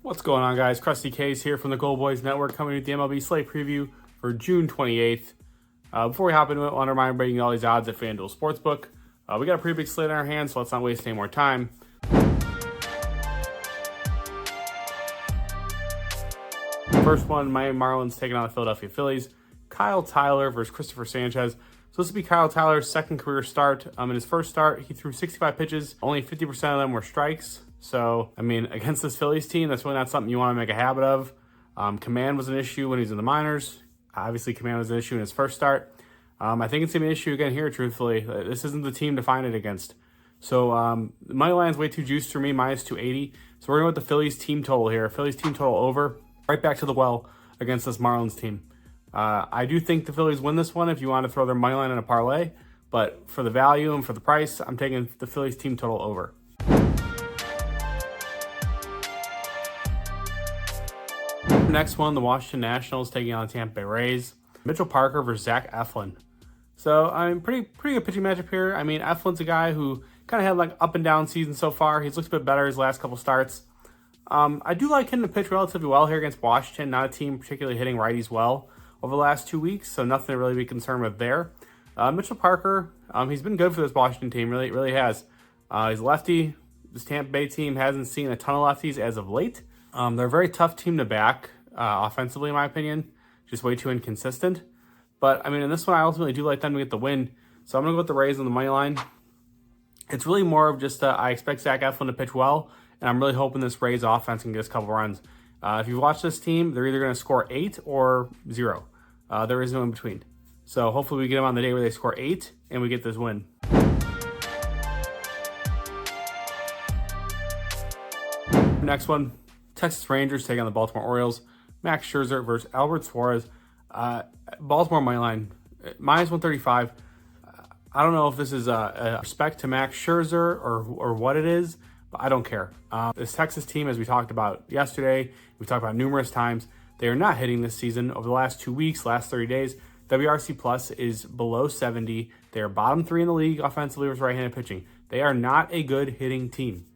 What's going on, guys? Krusty K's here from the Gold Boys Network, coming with the MLB slate preview for June 28th. Before we hop into it, I want to remind everybody you can get all these odds at FanDuel Sportsbook. We got a pretty big slate on our hands, so let's not waste any more time. First one, Miami Marlins taking on the Philadelphia Phillies. Kyle Tyler versus Christopher Sanchez. So this will be Kyle Tyler's second career start. In his first start, he threw 65 pitches. Only 50% of them were strikes. So, against this Phillies team, that's really not something you want to make a habit of. Command was an issue when he was in the minors. Obviously, command was an issue in his first start. I think it's going to be an issue again here, truthfully. This isn't the team to find it against. So, the money line's way too juiced for me, minus 280. So, we're going with the Phillies team total here. Phillies team total over. Right back to the well against this Marlins team. I do think the Phillies win this one if you want to throw their money line in a parlay. But for the value and for the price, I'm taking the Phillies team total over. Next one, the Washington Nationals taking on the Tampa Bay Rays. Mitchell Parker versus Zach Eflin. So, pretty good pitching matchup here. Eflin's a guy who kind of had like up and down season so far. He's looked a bit better his last couple starts. I do like him to pitch relatively well here against Washington. Not a team particularly hitting righties well over the last 2 weeks, so nothing to really be concerned with there. Mitchell Parker, he's been good for this Washington team. Really has. He's a lefty. This Tampa Bay team hasn't seen a ton of lefties as of late. They're a very tough team to back. Offensively, in my opinion, just way too inconsistent. But, in this one, I ultimately do like them to get the win. So I'm going to go with the Rays on the money line. It's really more of just I expect Zach Eflin to pitch well, and I'm really hoping this Rays offense can get us a couple runs. If you've watched this team, they're either going to score 8 or 0. There is no in between. So hopefully we get them on the day where they score 8, and we get this win. Next one, Texas Rangers taking on the Baltimore Orioles. Max Scherzer versus Albert Suarez. Baltimore money line, minus 135. I don't know if this is a respect to Max Scherzer or what it is, but I don't care. This Texas team, as we talked about yesterday, we talked about numerous times, they are not hitting this season. Over the last 2 weeks, last 30 days, WRC plus is below 70. They are bottom 3 in the league offensively with right-handed pitching. They are not a good hitting team.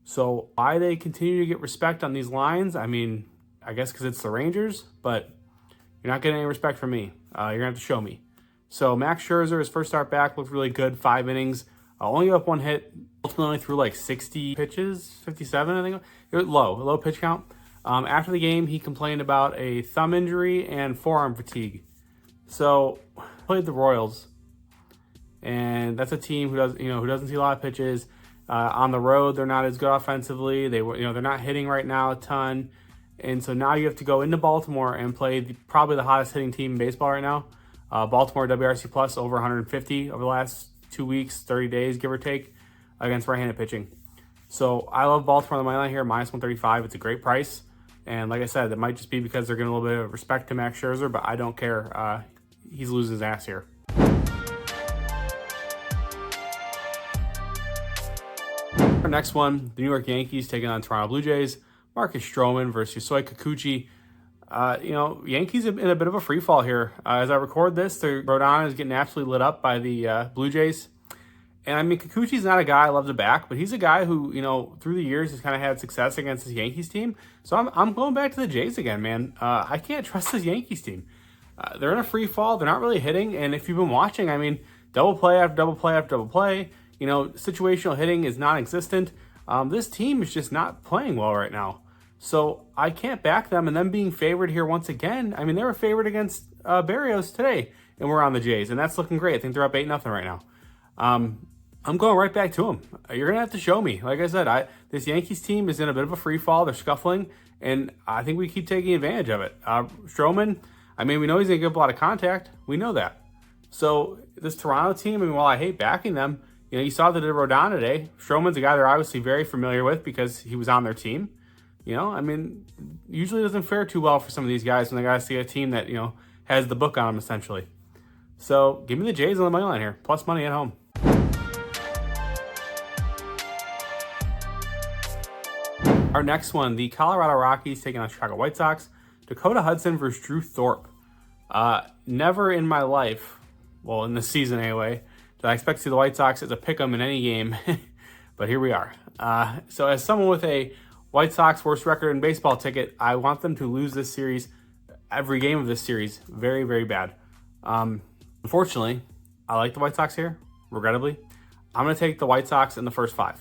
So why they continue to get respect on these lines, I guess because it's the Rangers, but you're not getting any respect from me. You're going to have to show me. So Max Scherzer, his first start back, looked really good. 5 innings. Only gave up 1 hit. Ultimately threw like 60 pitches, 57, I think. It was low pitch count. After the game, he complained about a thumb injury and forearm fatigue. So played the Royals, and that's a team who doesn't see a lot of pitches. On the road, they're not as good offensively. They're not hitting right now a ton. And so now you have to go into Baltimore and play probably the hottest hitting team in baseball right now. Baltimore WRC plus over 150 over the last 2 weeks, 30 days, give or take, against right-handed pitching. So I love Baltimore on the money line here, minus 135. It's a great price. And like I said, it might just be because they're giving a little bit of respect to Max Scherzer, but I don't care. He's losing his ass here. Our next one, the New York Yankees taking on Toronto Blue Jays. Marcus Stroman versus Yusei Kikuchi. Yankees in a bit of a free fall here. As I record this, Rodon is getting absolutely lit up by the Blue Jays. And Kikuchi's not a guy I love to back, but he's a guy who, through the years has kind of had success against this Yankees team. So I'm going back to the Jays again, man. I can't trust this Yankees team. They're in a free fall. They're not really hitting. And if you've been watching, double play after double play after double play. Situational hitting is non-existent. This team is just not playing well right now. So I can't back them, and them being favored here once again. They were favored against Barrios today, and we're on the Jays, and that's looking great. I think they're up 8-0 right now. I'm going right back to them. You're going to have to show me. Like I said, this Yankees team is in a bit of a free fall. They're scuffling, and I think we keep taking advantage of it. Stroman, we know he's going to give up a lot of contact. We know that. So this Toronto team, while I hate backing them, you saw that they did Rodon today. Stroman's a guy they're obviously very familiar with because he was on their team. Usually doesn't fare too well for some of these guys when they guys see a team that, has the book on them essentially. So give me the Jays on the money line here, plus money at home. Our next one, the Colorado Rockies taking on Chicago White Sox. Dakota Hudson versus Drew Thorpe. Never in my life, well, in this season anyway, did I expect to see the White Sox as a pick 'em in any game, but here we are. So as someone with a White Sox, worst record in baseball ticket. I want them to lose this series, every game of this series. Very, very bad. Unfortunately, I like the White Sox here, regrettably. I'm going to take the White Sox in the first 5.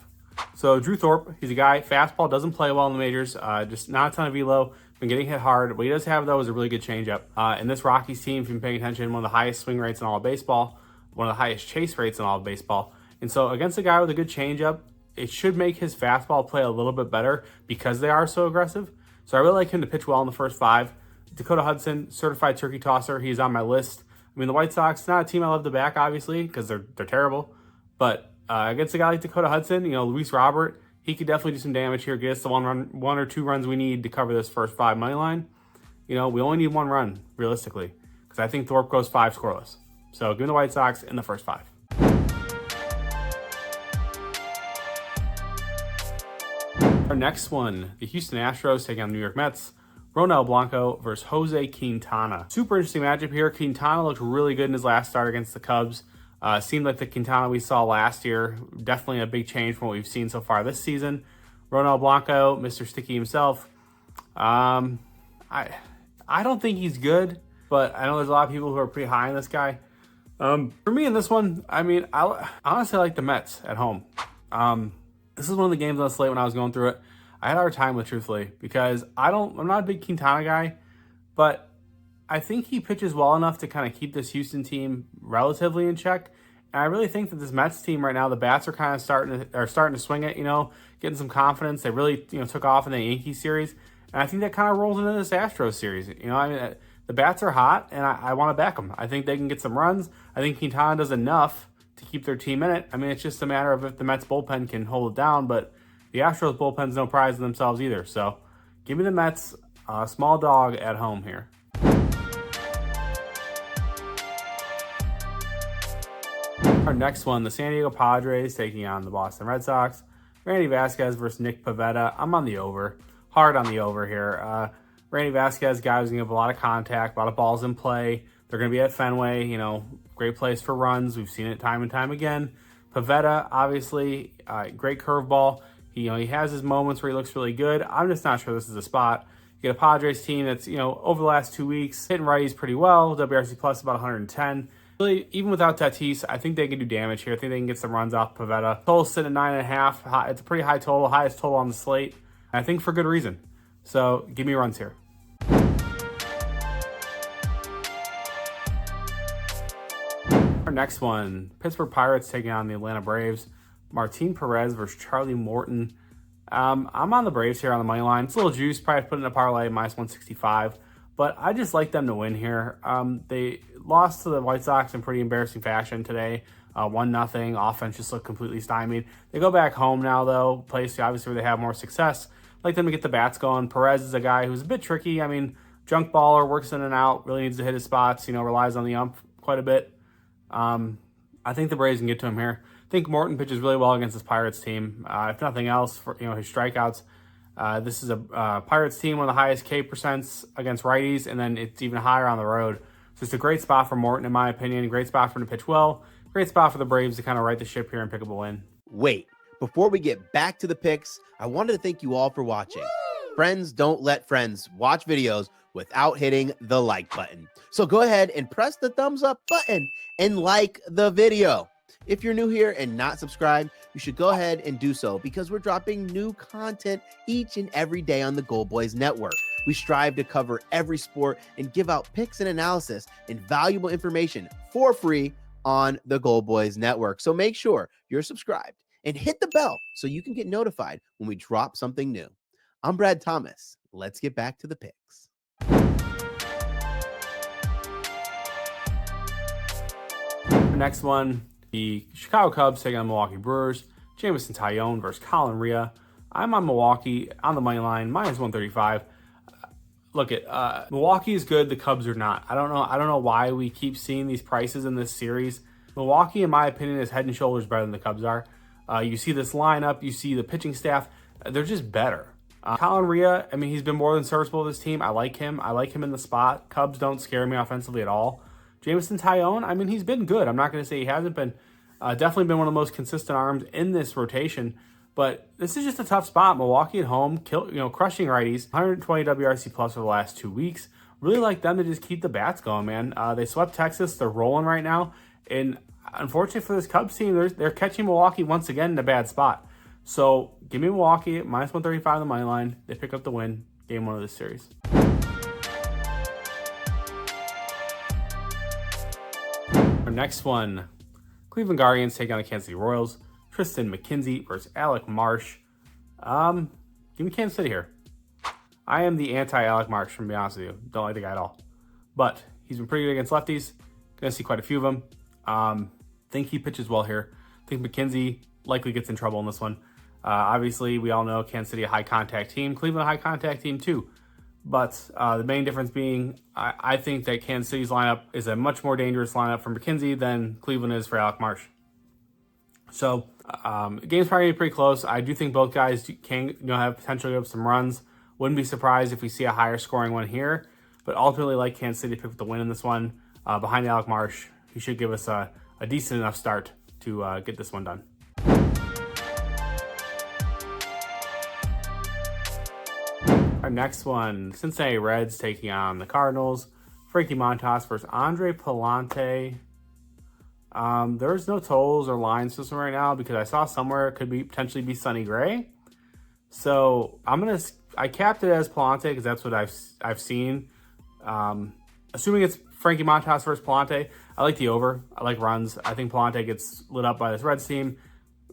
So Drew Thorpe, he's a guy, fastball, doesn't play well in the majors, just not a ton of velo, been getting hit hard. What he does have, though, is a really good changeup. And this Rockies team, if you've been paying attention, one of the highest swing rates in all of baseball, one of the highest chase rates in all of baseball. And so against a guy with a good changeup, it should make his fastball play a little bit better because they are so aggressive. So I really like him to pitch well in the first 5. Dakota Hudson, certified turkey tosser. He's on my list. I mean, the White Sox, not a team I love to back, obviously, because they're terrible. But against a guy like Dakota Hudson, Luis Robert, he could definitely do some damage here, get us the one or two runs we need to cover this first 5 money line. We only need 1 run, realistically, because I think Thorpe goes 5 scoreless. So give me the White Sox in the first 5. Our next one, the Houston Astros taking on the New York Mets. Ronel Blanco versus Jose Quintana. Super interesting matchup here. Quintana looked really good in his last start against the Cubs. Seemed like the Quintana we saw last year. Definitely a big change from what we've seen so far this season. Ronel Blanco, Mr. Sticky himself. I don't think he's good, but I know there's a lot of people who are pretty high on this guy. For me in this one, I honestly like the Mets at home. This is one of the games on the slate when I was going through it. I had a hard time with, truthfully, because I'm not a big Quintana guy, but I think he pitches well enough to kind of keep this Houston team relatively in check. And I really think that this Mets team right now, the bats are kind of starting to swing it, getting some confidence. They really, took off in the Yankees series. And I think that kind of rolls into this Astros series. The bats are hot, and I want to back them. I think they can get some runs. I think Quintana does enough to keep their team in it. It's just a matter of if the Mets bullpen can hold it down, but the Astros bullpen's no prize in themselves either. So give me the Mets, small dog at home here. Our next one, the San Diego Padres taking on the Boston Red Sox. Randy Vasquez versus Nick Pivetta. I'm on the over. Hard on the over here. Randy Vasquez, guy who's going to have a lot of contact, a lot of balls in play. They're going to be at Fenway, great place for runs. We've seen it time and time again. Pivetta, obviously, great curveball. He has his moments where he looks really good. I'm just not sure this is a spot. You get a Padres team that's, over the last 2 weeks, hitting righties pretty well. WRC plus about 110. Really, even without Tatis, I think they can do damage here. I think they can get some runs off Pivetta. Total's sitting at 9.5. It's a pretty high total, highest total on the slate. And I think for good reason. So give me runs here. Our next one, Pittsburgh Pirates taking on the Atlanta Braves. Martin Perez versus Charlie Morton. I'm on the Braves here on the money line. It's a little juice, probably put in a parlay, minus 165. But I just like them to win here. They lost to the White Sox in pretty embarrassing fashion today. 1-0. Offense just looked completely stymied. They go back home now, though. Place obviously where they have more success. Like them to get the bats going. Perez is a guy who's a bit tricky. Junk baller, works in and out, really needs to hit his spots, relies on the ump quite a bit. I think the Braves can get to him here. I think Morton pitches really well against this Pirates team. If nothing else, for his strikeouts. This is a Pirates team, one of the highest K percents against righties, and then it's even higher on the road. So it's a great spot for Morton, in my opinion. Great spot for him to pitch well. Great spot for the Braves to kind of right the ship here and pick up a win. Wait, before we get back to the picks, I wanted to thank you all for watching. Friends don't let friends watch videos without hitting the like button. So go ahead and press the thumbs up button and like the video. If you're new here and not subscribed, you should go ahead and do so because we're dropping new content each and every day on the Gold Boys Network. We strive to cover every sport and give out picks and analysis and valuable information for free on the Gold Boys Network. So make sure you're subscribed and hit the bell so you can get notified when we drop something new. I'm Brad Thomas. Let's get back to the picks. Next one, the Chicago Cubs taking on Milwaukee Brewers. Jameson Taillon versus Colin Rea. I'm on Milwaukee on the money line, minus 135. Look, Milwaukee is good. The Cubs are not. I don't know why we keep seeing these prices in this series. Milwaukee, in my opinion, is head and shoulders better than the Cubs are. You see this lineup. You see the pitching staff. They're just better. Colin Rea, he's been more than serviceable with this team. I like him. I like him in the spot. Cubs don't scare me offensively at all. Jameson Taillon, he's been good. I'm not going to say he hasn't been. Definitely been one of the most consistent arms in this rotation. But this is just a tough spot. Milwaukee at home, crushing righties, 120 WRC plus for the last 2 weeks. Really like them to just keep the bats going, man. They swept Texas. They're rolling right now. And unfortunately for this Cubs team, they're catching Milwaukee once again in a bad spot. So give me Milwaukee at minus 135 on the money line. They pick up the win. Game 1 of this series. Our next one, Cleveland Guardians take on the Kansas City Royals. Tristan McKenzie versus Alec Marsh. Give me Kansas City here. I am the anti-Alec Marsh, to be honest with you. Don't like the guy at all. But he's been pretty good against lefties. Gonna see quite a few of them. Think he pitches well here. Think McKenzie likely gets in trouble in this one. Obviously, we all know Kansas City a high-contact team. Cleveland a high-contact team too. But the main difference being, I think that Kansas City's lineup is a much more dangerous lineup for McKenzie than Cleveland is for Alec Marsh. So, the game's probably gonna be pretty close. I do think both guys can have potential to give some runs. Wouldn't be surprised if we see a higher scoring one here, but ultimately like Kansas City to pick up the win in this one. Behind Alec Marsh, he should give us a decent enough start to get this one done. Our next one, Cincinnati Reds taking on the Cardinals. Frankie Montas versus Andre Palante. There's no totals or line system right now because I saw somewhere it could potentially be Sonny Gray. So I capped it as Palante because that's what I've seen. Assuming it's Frankie Montas versus Palante, I like the over. I like runs. I think Palante gets lit up by this Reds team.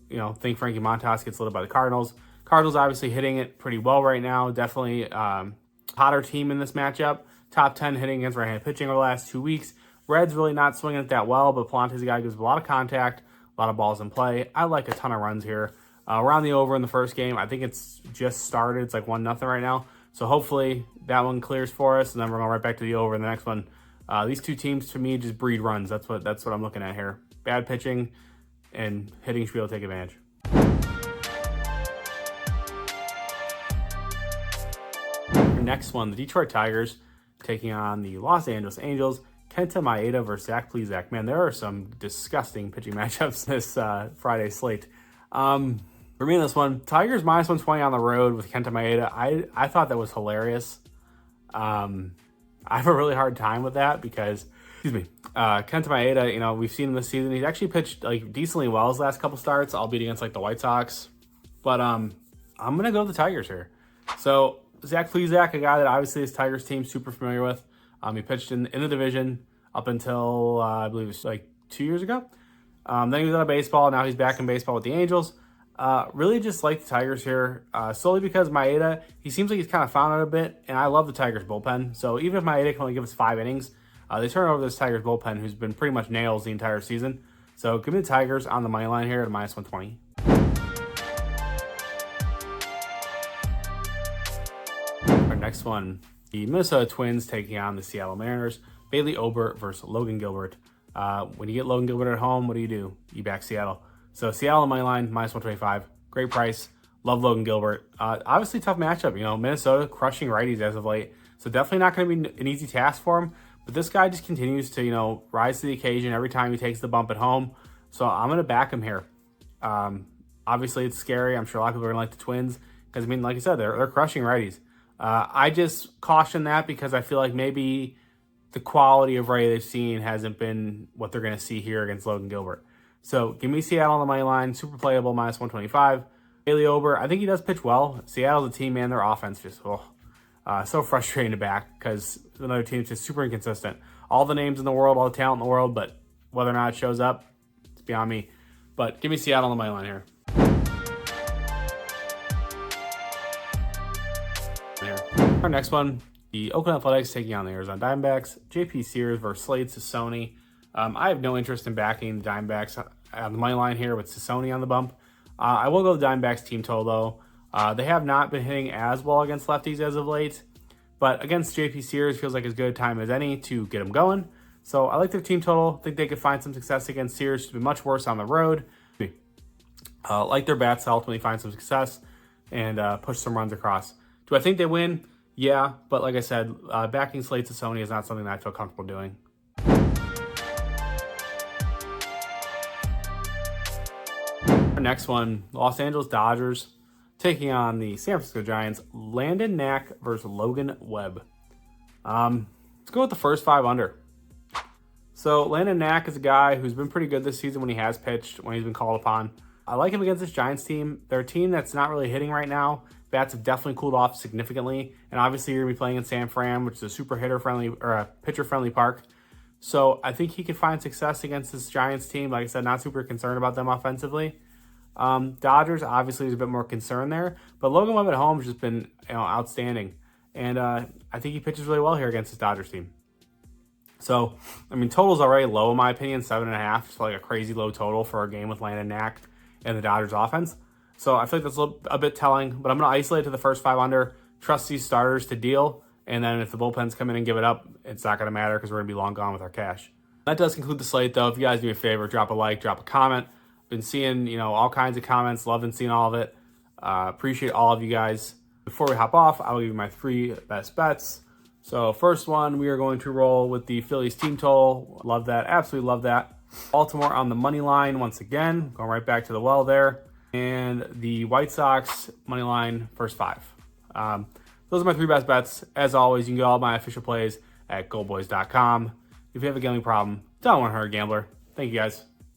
Think Frankie Montas gets lit up by the Cardinals. Cardinals obviously hitting it pretty well right now. Definitely hotter team in this matchup. Top 10 hitting against right-handed pitching over the last 2 weeks. Reds really not swinging it that well, but Palante's a guy who gives a lot of contact, a lot of balls in play. I like a ton of runs here. Around the over in the first game. I think it's just started. It's like 1-0 right now. So hopefully that one clears for us, and then we're going right back to the over in the next one. These two teams, to me, just breed runs. That's what I'm looking at here. Bad pitching and hitting should be able to take advantage. Our next one, the Detroit Tigers taking on the Los Angeles Angels. Kenta Maeda versus Zach Plesac. Man, there are some disgusting pitching matchups this Friday slate. For me in this one, Tigers minus 120 on the road with Kenta Maeda. I thought that was hilarious. I have a really hard time with that because, Kenta Maeda, we've seen him this season. He's actually pitched like decently well his last couple starts, albeit against like the White Sox. But I'm gonna go with the Tigers here. So Zach Plesac, a guy that obviously this Tigers team super familiar with. He pitched in the division up until I believe it was like 2 years ago. Then he was out of baseball. Now he's back in baseball with the Angels. Really just like the Tigers here, solely because Maeda, he seems like he's kind of found it a bit, and I love the Tigers bullpen. So even if Maeda can only give us 5 innings, they turn over this Tigers bullpen who's been pretty much nails the entire season. So give me the Tigers on the money line here at minus 120. Our next one, the Minnesota Twins taking on the Seattle Mariners. Bailey Ober versus Logan Gilbert. When you get Logan Gilbert at home, what do? You back Seattle. So Seattle on money line, minus 125. Great price. Love Logan Gilbert. Obviously tough matchup. Minnesota crushing righties as of late. So definitely not going to be an easy task for him. But this guy just continues to, rise to the occasion every time he takes the bump at home. So I'm going to back him here. Obviously it's scary. I'm sure a lot of people are going to like the Twins. Because, like I said, they're crushing righties. I just caution that because I feel like maybe the quality of righty they've seen hasn't been what they're going to see here against Logan Gilbert. So give me Seattle on the money line, super playable, minus 125. Bailey Ober, I think he does pitch well. Seattle's a team, man, their offense just so frustrating to back because another team's just super inconsistent. All the names in the world, all the talent in the world, but whether or not it shows up, it's beyond me. But give me Seattle on the money line here. Our next one, the Oakland Athletics taking on the Arizona Diamondbacks. JP Sears versus Slade Sassoni. I have no interest in backing the Diamondbacks on the money line here with Sassoni on the bump. I will go the Diamondbacks team total though. They have not been hitting as well against lefties as of late, but against JP Sears feels like as good a time as any to get them going. So I like their team total. Think they could find some success against Sears to be much worse on the road. Like their bats to ultimately find some success and push some runs across. Do I think they win? Yeah, but like I said, backing Slade Sassoni is not something that I feel comfortable doing. Our Our next one, Los Angeles Dodgers taking on the San Francisco Giants. Landon Knack versus Logan Webb. Let's go with the first 5 under. So Landon Knack is a guy who's been pretty good this season when he has pitched, when he's been called upon. I like him against this Giants team. They're a team that's not really hitting right now. Bats have definitely cooled off significantly. And obviously you're going to be playing in San Fran, which is a super hitter-friendly or a pitcher-friendly park. So I think he could find success against this Giants team. Like I said, not super concerned about them offensively. Dodgers, obviously, there's a bit more concern there. But Logan Webb at home has just been outstanding. And I think he pitches really well here against this Dodgers team. So, I mean, total's already low in my opinion, 7.5. It's like a crazy low total for a game with Landon Knack and the Dodgers offense. So I feel like that's a bit telling. But I'm going to isolate to the first 5 under, trust these starters to deal. And then if the bullpens come in and give it up, it's not going to matter because we're going to be long gone with our cash. That does conclude the slate, though. If you guys do me a favor, drop a like, drop a comment. Been seeing, all kinds of comments, loving seeing all of it. Appreciate all of you guys. Before we hop off, I will give you my 3 best bets. So first one, we are going to roll with the Phillies team total. Love that. Absolutely love that. Baltimore on the money line once again. Going right back to the well there. And the White Sox money line first 5. Those are my 3 best bets. As always, you can get all my official plays at goldboys.com. If you have a gambling problem, don't want to hurt a gambler. Thank you guys.